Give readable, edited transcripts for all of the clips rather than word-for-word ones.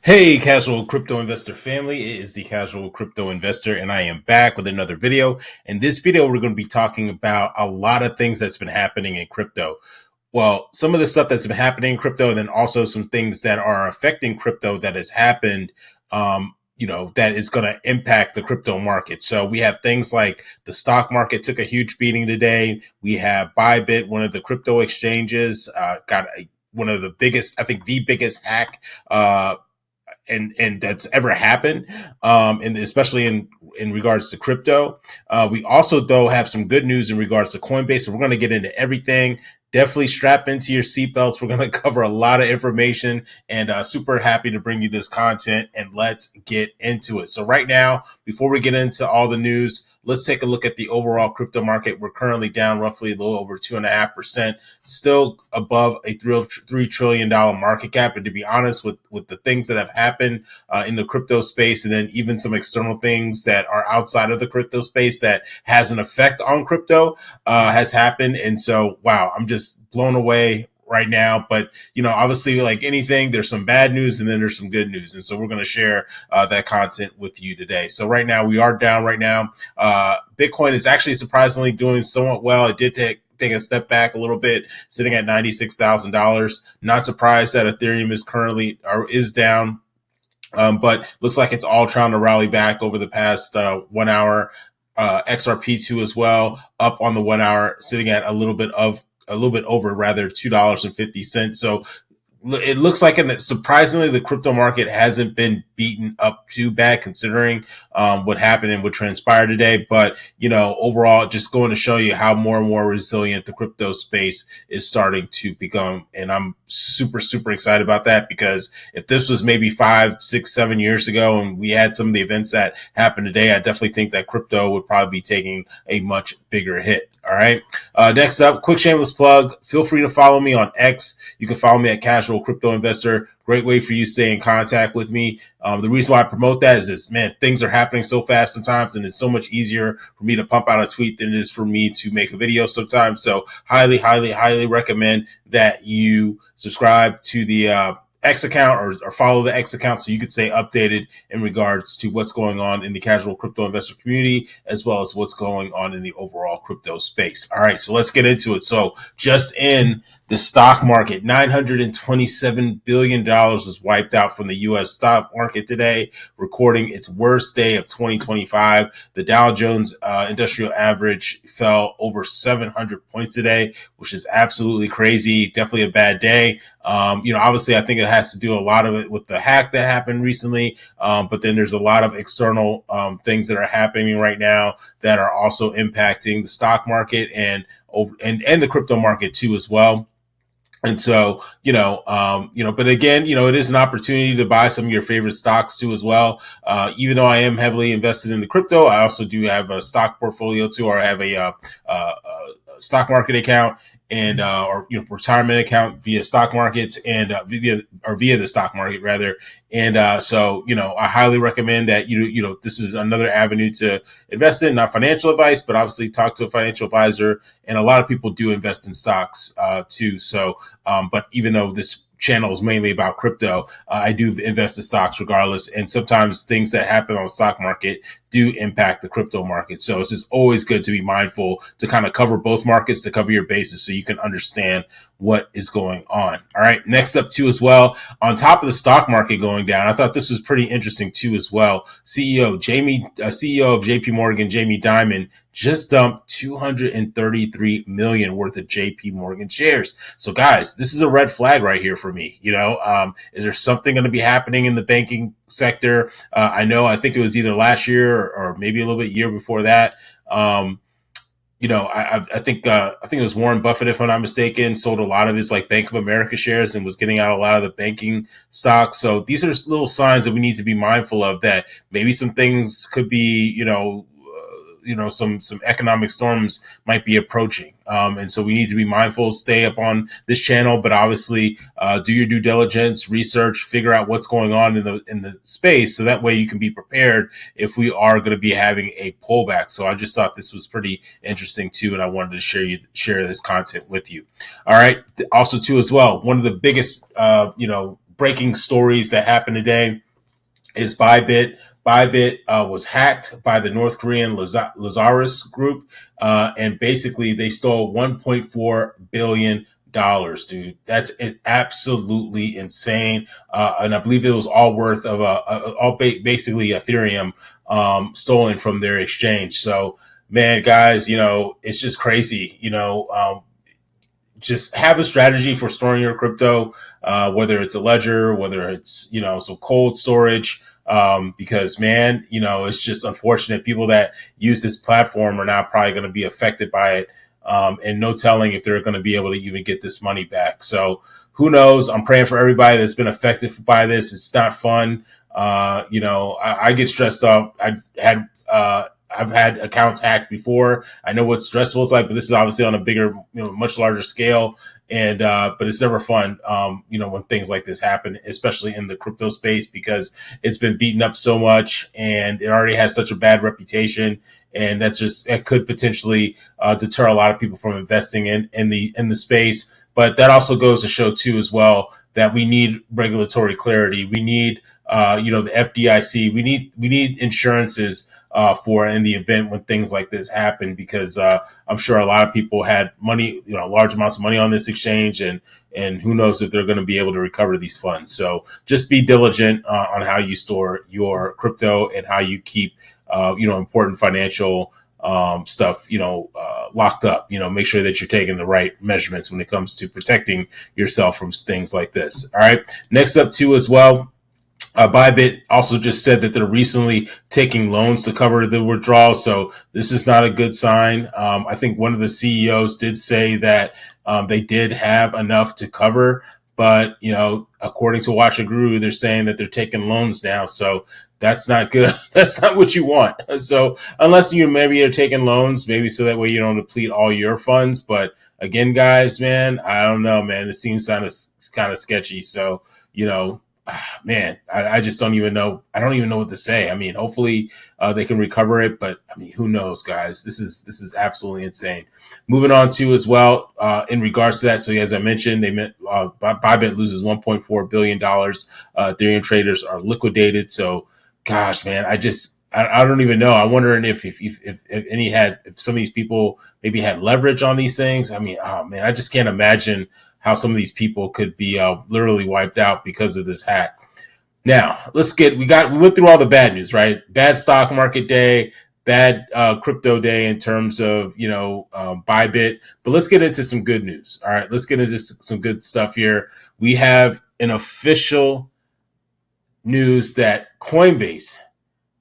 Hey, casual crypto investor family. It is the casual crypto investor, and I am back with another video. In this video, we're going to be talking about a lot of things that's been happening in crypto. Well, some of the stuff that's been happening in crypto, and then also some things that are affecting crypto that has happened, that is going to impact the crypto market. So we have things like the stock market took a huge beating today. We have Bybit, one of the crypto exchanges, one of the biggest, I think the biggest hack, and that's ever happened, and especially in regards to crypto. We also though have some good news in regards to Coinbase, so we're going to get into everything. Definitely strap into your seatbelts. We're going to cover a lot of information, and super happy to bring you this content. And let's get into it. So right now, before we get into all the news, let's take a look at the overall crypto market. We're currently down roughly a little over 2.5%, still above a $3 trillion market cap. And to be honest, with the things that have happened in the crypto space, and then even some external things that are outside of the crypto space that has an effect on crypto, has happened. And so, wow, I'm just blown away right now. But obviously, like anything, there's some bad news and then there's some good news, and so we're going to share that content with you today. So right now we are down. Right now, Bitcoin is actually surprisingly doing somewhat well. It did take a step back a little bit, sitting at $96,000. Not surprised that Ethereum is down, but looks like it's all trying to rally back over the past 1 hour. XRP2 as well, up on the 1 hour, sitting at a little bit over rather $2.50. So it looks like, surprisingly, the crypto market hasn't been beaten up too bad considering what happened and what transpired today. But, overall, just going to show you how more and more resilient the crypto space is starting to become. And I'm super, super excited about that, because if this was maybe 5, 6, 7 years ago and we had some of the events that happened today, I definitely think that crypto would probably be taking a much bigger hit. All right. Next up, quick shameless plug. Feel free to follow me on X. You can follow me at Casual Crypto Investor. Great way for you to stay in contact with me. The reason why I promote that is this, man, things are happening so fast sometimes, and it's so much easier for me to pump out a tweet than it is for me to make a video sometimes. So highly, highly, highly recommend that you subscribe to the X account, or follow the X account, so you could stay updated in regards to what's going on in the casual crypto investor community, as well as what's going on in the overall crypto space. All right, so let's get into it. So just in the stock market, $927 billion was wiped out from the U.S. stock market today, recording its worst day of 2025. The Dow Jones Industrial Average fell over 700 points today, which is absolutely crazy. Definitely a bad day. Obviously, I think it has to do a lot of it with the hack that happened recently. But then there's a lot of external things that are happening right now that are also impacting the stock market and the crypto market too as well. And so, but again, it is an opportunity to buy some of your favorite stocks too as well. Even though I am heavily invested in the crypto, I also do have a stock portfolio too, or I have a stock market account, and or retirement account via stock markets, and via the stock market rather. And so I highly recommend that this is another avenue to invest in. Not financial advice, but obviously talk to a financial advisor. And a lot of people do invest in stocks too. So, but even though this channel is mainly about crypto, I do invest in stocks regardless. And sometimes things that happen on the stock market do impact the crypto market. So it's just always good to be mindful to kind of cover both markets, to cover your bases, so you can understand what is going on. All right. Next up too as well, on top of the stock market going down, I thought this was pretty interesting too as well. CEO of JP Morgan, Jamie Dimon, just dumped $233 million worth of JP Morgan shares. So guys, this is a red flag right here for me. Is there something going to be happening in the banking sector? I think it was either last year or maybe a little bit year before that. I think it was Warren Buffett, if I'm not mistaken, sold a lot of his like Bank of America shares and was getting out a lot of the banking stocks. So these are little signs that we need to be mindful of, that maybe some things could be, some economic storms might be approaching. And so we need to be mindful, stay up on this channel, but obviously do your due diligence, research, figure out what's going on in the space, so that way you can be prepared if we are going to be having a pullback. So I just thought this was pretty interesting too, and I wanted to share this content with you. All right. Also too as well, one of the biggest breaking stories that happened today is Bybit. Bybit was hacked by the North Korean Lazarus group, and basically they stole $1.4 billion, dude. That's absolutely insane. And I believe it was all worth of basically Ethereum stolen from their exchange. So, man, guys, it's just crazy. Just have a strategy for storing your crypto, whether it's a ledger, whether it's, some cold storage, because man, it's just unfortunate. People that use this platform are now probably going to be affected by it. And no telling if they're going to be able to even get this money back. So who knows? I'm praying for everybody that's been affected by this. It's not fun. I get stressed out. I've had accounts hacked before. I know what stressful it's like, but this is obviously on a bigger, much larger scale. And, but it's never fun, when things like this happen, especially in the crypto space, because it's been beaten up so much and it already has such a bad reputation. And that could potentially, deter a lot of people from investing in the space. But that also goes to show too, as well, that we need regulatory clarity. We need, the FDIC. We need insurances for in the event when things like this happen, because I'm sure a lot of people had money, large amounts of money on this exchange, and who knows if they're going to be able to recover these funds. So just be diligent on how you store your crypto and how you keep, important financial stuff, locked up. Make sure that you're taking the right measurements when it comes to protecting yourself from things like this. All right. Next up too, as well, Bybit also just said that they're recently taking loans to cover the withdrawal. So this is not a good sign. I think one of the CEOs did say that they did have enough to cover, but, according to Watch and Guru, they're saying that they're taking loans now. So that's not good. That's not what you want. So unless maybe you're taking loans, maybe so that way you don't deplete all your funds. But again, guys, man, I don't know, man. It seems kind of sketchy. So, man, I just don't even know. I don't even know what to say. I mean, hopefully they can recover it, but I mean, who knows, guys? This is absolutely insane. Moving on to as well, in regards to that. So as I mentioned, Bybit loses $1.4 billion. Ethereum traders are liquidated. So, gosh, man, I don't even know. I'm wondering if some of these people maybe had leverage on these things. I mean, oh man, I just can't imagine how some of these people could be literally wiped out because of this hack. Now, we went through all the bad news, right? Bad stock market day, bad crypto day in terms of, Bybit. But let's get into some good news. All right, let's get into some good stuff here. We have an official news that Coinbase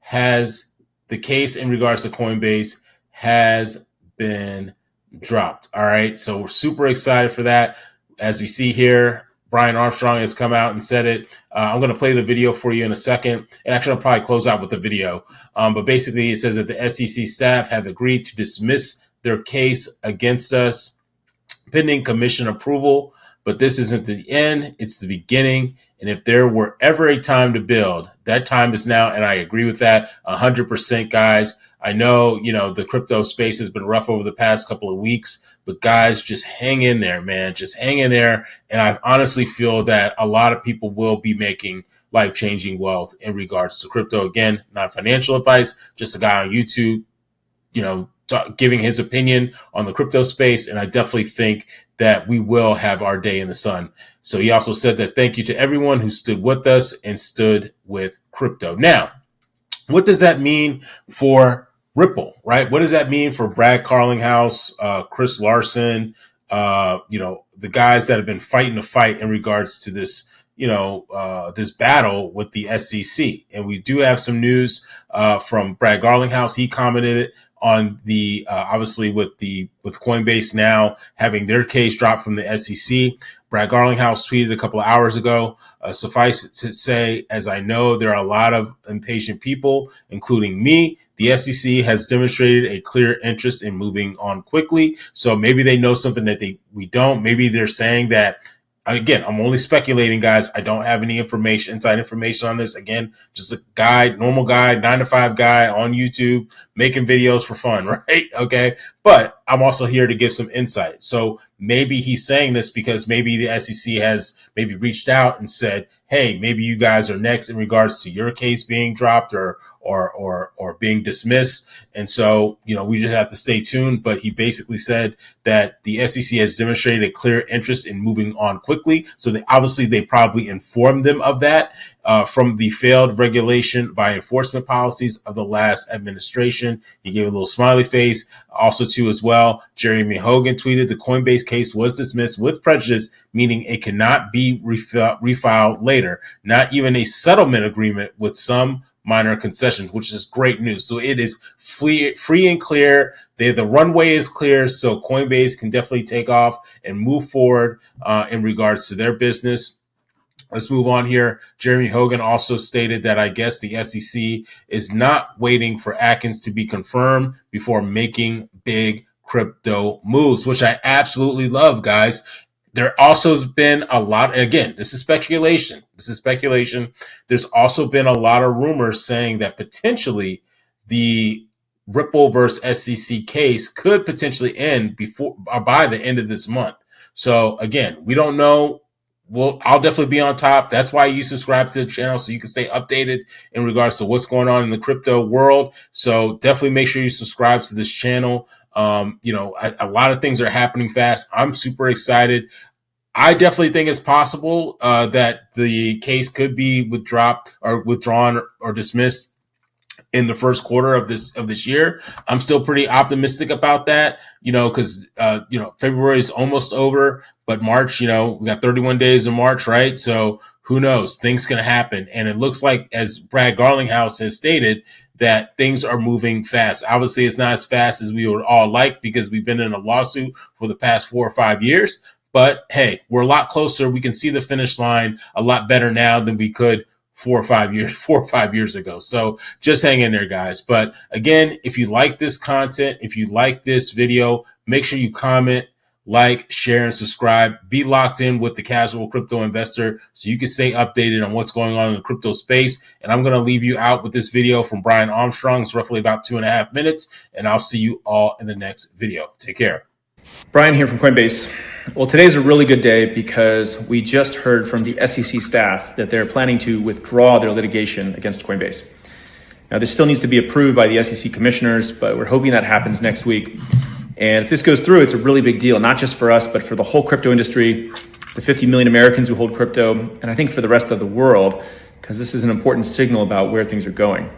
has the case in regards to Coinbase has been dropped. All right, so we're super excited for that. As we see here, Brian Armstrong has come out and said it. I'm going to play the video for you in a second. And actually, I'll probably close out with the video. But basically, it says that the SEC staff have agreed to dismiss their case against us pending commission approval. But this isn't the end. It's the beginning. And if there were ever a time to build, that time is now. And I agree with that 100%, guys. I know, the crypto space has been rough over the past couple of weeks, but guys, just hang in there, man. Just hang in there. And I honestly feel that a lot of people will be making life-changing wealth in regards to crypto. Again, not financial advice, just a guy on YouTube, giving his opinion on the crypto space. And I definitely think that we will have our day in the sun. So he also said that thank you to everyone who stood with us and stood with crypto. Now, what does that mean for Ripple, right? What does that mean for Brad Carlinghouse, Chris Larson, the guys that have been fighting the fight in regards to this, this battle with the SEC? And we do have some news from Brad Garlinghouse. He commented on the obviously with Coinbase now having their case dropped from the SEC. Brad Garlinghouse tweeted a couple of hours ago, suffice it to say, as I know there are a lot of impatient people, including me, the SEC has demonstrated a clear interest in moving on quickly. So maybe they know something that we don't. Maybe they're saying that Again, I'm only speculating, guys. I don't have any inside information on this. Again, just a guy, normal guy, 9 to 5 guy on YouTube making videos for fun, right? Okay. But I'm also here to give some insight. So maybe he's saying this because maybe the SEC has maybe reached out and said, hey, maybe you guys are next in regards to your case being dropped or being dismissed. And so, we just have to stay tuned. But he basically said that the SEC has demonstrated a clear interest in moving on quickly. So they probably informed them of that from the failed regulation by enforcement policies of the last administration. He gave a little smiley face. Also, too, as well, Jeremy Hogan tweeted the Coinbase case was dismissed with prejudice, meaning it cannot be refiled later. Not even a settlement agreement with some minor concessions, which is great news. So it is free and clear. The runway is clear, so Coinbase can definitely take off and move forward in regards to their business. Let's move on here. Jeremy Hogan also stated that I guess the SEC is not waiting for Atkins to be confirmed before making big crypto moves, which I absolutely love, guys. There also has been a lot, and again, this is speculation. There's also been a lot of rumors saying that potentially the Ripple versus SEC case could potentially end before or by the end of this month. So again, we don't know. I'll definitely be on top. That's why you subscribe to the channel, so you can stay updated in regards to what's going on in the crypto world. So definitely make sure you subscribe to this channel. A lot of things are happening fast. I'm super excited. I definitely think it's possible that the case could be withdrawn or dismissed in the first quarter of this year. I'm still pretty optimistic about that, because February is almost over, but March, we got 31 days in March, right? So who knows? Things can happen, and it looks like, as Brad Garlinghouse has stated, that things are moving fast. Obviously, it's not as fast as we would all like because we've been in a lawsuit for the past 4 or 5 years. But hey, we're a lot closer. We can see the finish line a lot better now than we could 4 or 5 years ago. So just hang in there, guys. But again, if you like this content, if you like this video, make sure you comment, like, share, and subscribe. Be locked in with the Casual Crypto Investor so you can stay updated on what's going on in the crypto space. And I'm going to leave you out with this video from Brian Armstrong. It's roughly about 2.5 minutes, and I'll see you all in the next video. Take care. Brian here from Coinbase. Well, today's a really good day because we just heard from the SEC staff that they're planning to withdraw their litigation against Coinbase. Now, this still needs to be approved by the SEC commissioners, but we're hoping that happens next week. And if this goes through, it's a really big deal, not just for us, but for the whole crypto industry, the 50 million Americans who hold crypto, and I think for the rest of the world, because this is an important signal about where things are going.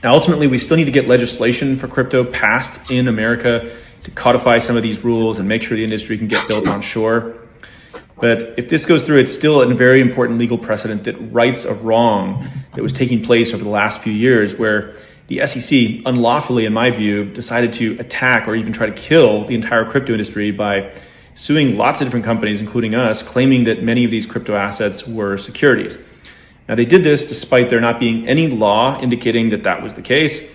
Now, ultimately, we still need to get legislation for crypto passed in America to codify some of these rules and make sure the industry can get built on shore. But if this goes through, it's still a very important legal precedent that rights a wrong that was taking place over the last few years, where the SEC unlawfully, in my view, decided to attack or even try to kill the entire crypto industry by suing lots of different companies, including us, claiming that many of these crypto assets were securities. Now, they did this despite there not being any law indicating that that was the case.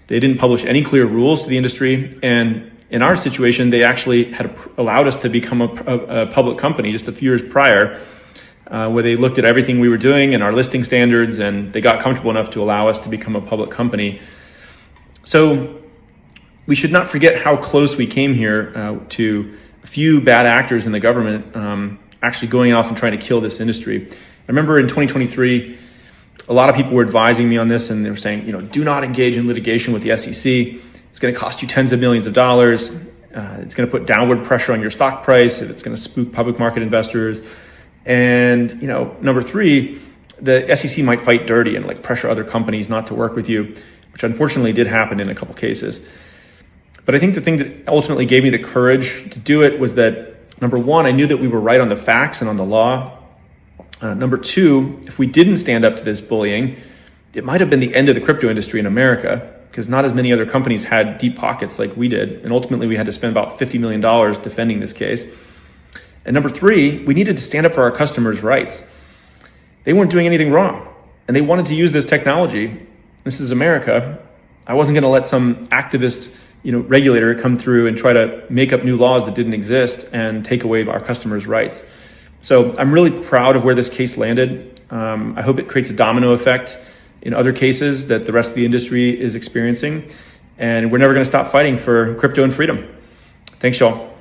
They didn't publish any clear rules to the industry, and in our situation, they actually had allowed us to become a public company just a few years prior, where they looked at everything we were doing and our listing standards, and they got comfortable enough to allow us to become a public company. So we should not forget how close we came here to a few bad actors in the government actually going off and trying to kill this industry. I remember in 2023, a lot of people were advising me on this, and they were saying, do not engage in litigation with the SEC. It's going to cost you tens of millions of dollars. It's going to put downward pressure on your stock price. It's going to spook public market investors. And, number 3, the SEC might fight dirty and pressure other companies not to work with you, which unfortunately did happen in a couple cases. But I think the thing that ultimately gave me the courage to do it was that, number 1, I knew that we were right on the facts and on the law. Number 2, if we didn't stand up to this bullying, it might have been the end of the crypto industry in America, because not as many other companies had deep pockets like we did. And ultimately, we had to spend about $50 million defending this case. And number 3, we needed to stand up for our customers' rights. They weren't doing anything wrong, and they wanted to use this technology. This is America. I wasn't going to let some activist, regulator come through and try to make up new laws that didn't exist and take away our customers' rights. So I'm really proud of where this case landed. I hope it creates a domino effect in other cases that the rest of the industry is experiencing. And we're never going to stop fighting for crypto and freedom. Thanks, y'all.